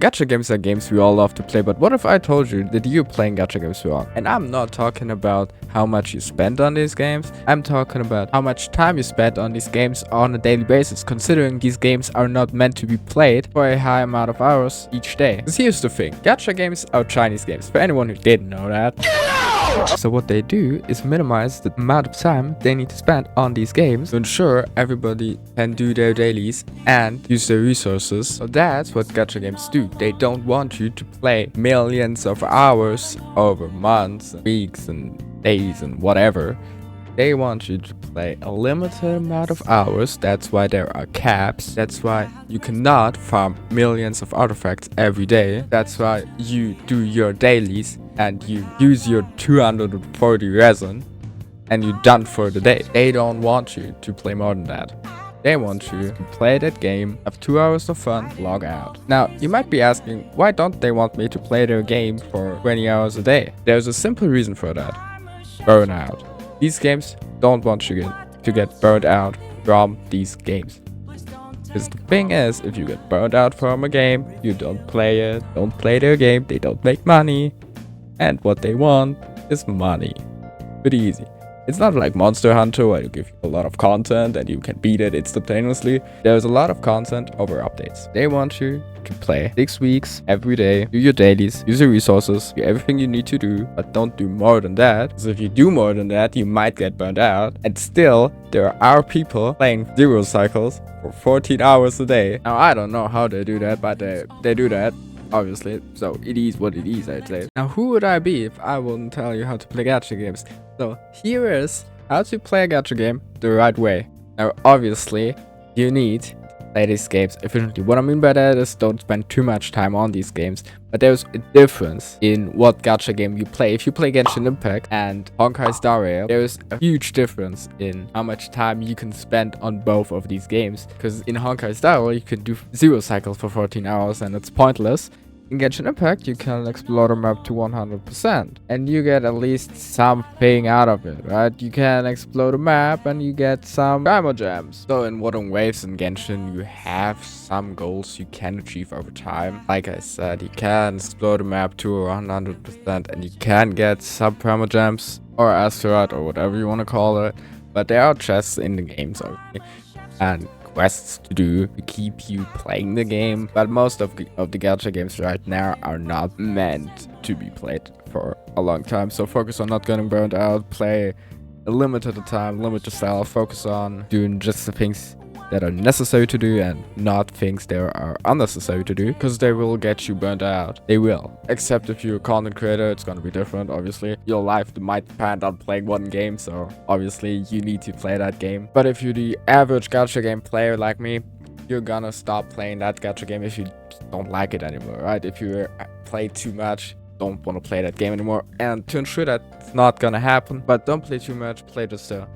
Gacha games are games we all love to play, but what if I told you that you're playing gacha games wrong? And I'm not talking about how much you spend on these games, I'm talking about how much time you spend on these games on a daily basis, considering these games are not meant to be played for a high amount of hours each day. Because here's the thing, gacha games are Chinese games, for anyone who didn't know that. So what they do is minimize the amount of time they need to spend on these games to ensure everybody can do their dailies and use their resources. So that's what gacha games do. They don't want you to play millions of hours over months, weeks and days and whatever. They want you to play a limited amount of hours. That's why there are caps. That's why you cannot farm millions of artifacts every day. That's why you do your dailies and you use your 240 resin and you're done for the day. They don't want you to play more than that. They want you to play that game, have 2 hours of fun, log out. Now, you might be asking, why don't they want me to play their game for 20 hours a day? There's a simple reason for that. Burnout. These games don't want you to get burned out from these games. Because the thing is, if you get burned out from a game, you don't play it, don't play their game, they don't make money. And what they want is money. Pretty easy. It's not like Monster Hunter where you give a lot of content and you can beat it instantaneously. There's a lot of content over updates. They want you to play 6 weeks every day, do your dailies, use your resources, do everything you need to do, but don't do more than that. Because if you do more than that, you might get burned out. And still, there are people playing zero cycles for 14 hours a day. Now, I don't know how they do that, but they do that. Obviously, so it is what it is, I'd say. Now, who would I be if I wouldn't tell you how to play gacha games? So here is how to play a gacha game the right way. Now, obviously, you need to play these games efficiently. What I mean by that is don't spend too much time on these games. But there's a difference in what gacha game you play. If you play Genshin Impact and Honkai Star Rail, there is a huge difference in how much time you can spend on both of these games. Because in Honkai Star Rail, you can do zero cycles for 14 hours and it's pointless. In Genshin Impact, you can explore the map to 100%, and you get at least something out of it, right? You can explore the map and you get some Primo Gems. So in Water Waves and Genshin, you have some goals you can achieve over time. Like I said, you can explore the map to 100% and you can get some Primo Gems or Asteroid or whatever you want to call it. But there are chests in the games, obviously, and quests to do to keep you playing the game, but most of the gacha games right now are not meant to be played for a long time. So focus on not getting burned out, play a limited time, limit yourself, focus on doing just the things that are necessary to do and not things that are unnecessary to do, because they will get you burned out. They will. Except if you're a content creator, it's gonna be different, obviously. Your life might depend on playing one game, so obviously you need to play that game. But if you're the average gacha game player like me, you're gonna stop playing that gacha game if you don't like it anymore, right? If you play too much, don't want to play that game anymore. And to ensure that it's not gonna happen, but don't play too much, play just a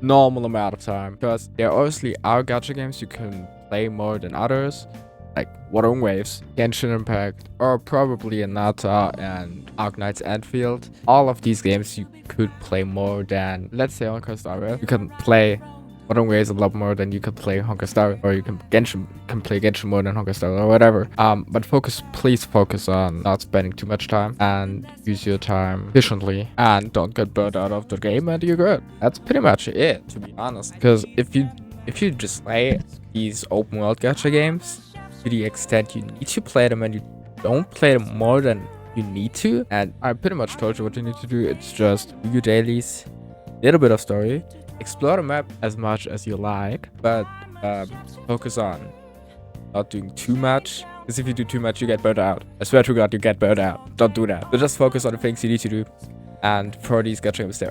normal amount of time, because there obviously are gacha games you can play more than others, like Water Waves, Genshin Impact, or probably Anata and Arknight's Endfield. All of these games you could play more than, let's say, Honkai Star Rail. You can play Water Waves a lot more than you can play Honkai Star Rail, or you can play Genshin more than Honkai Star Rail, or whatever. But please focus on not spending too much time and use your time efficiently and don't get burned out of the game and you're good. That's pretty much it, to be honest. Because if you just play these open world gacha games to the extent you need to play them and you don't play them more than you need to, and I pretty much told you what you need to do. It's just do your dailies, little bit of story, explore the map as much as you like, but focus on not doing too much, because if you do too much you get burned out. I swear to God, you get burned out. Don't do that. So just focus on the things you need to do. And for these gacha games,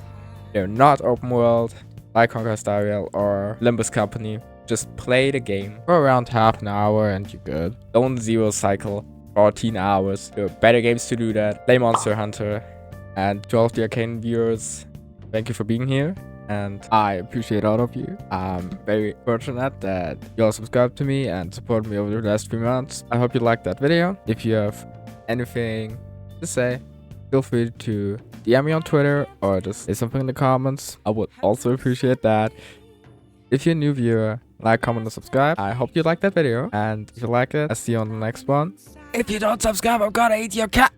they're not open world like Honkai Star Rail or Limbus Company. Just play the game for around half an hour and you're good. Don't zero cycle 14 hours. There are better games to do that. Play Monster Hunter. And to all of the Arcane viewers, thank you for being here. And I appreciate all of you. I'm very fortunate that you all subscribed to me and supported me over the last 3 months. I hope you liked that video. If you have anything to say, feel free to DM me on Twitter or just say something in the comments. I would also appreciate that. If you're a new viewer, like, comment, and subscribe. I hope you liked that video. And if you like it, I'll see you on the next one. If you don't subscribe, I'm gonna eat your cat.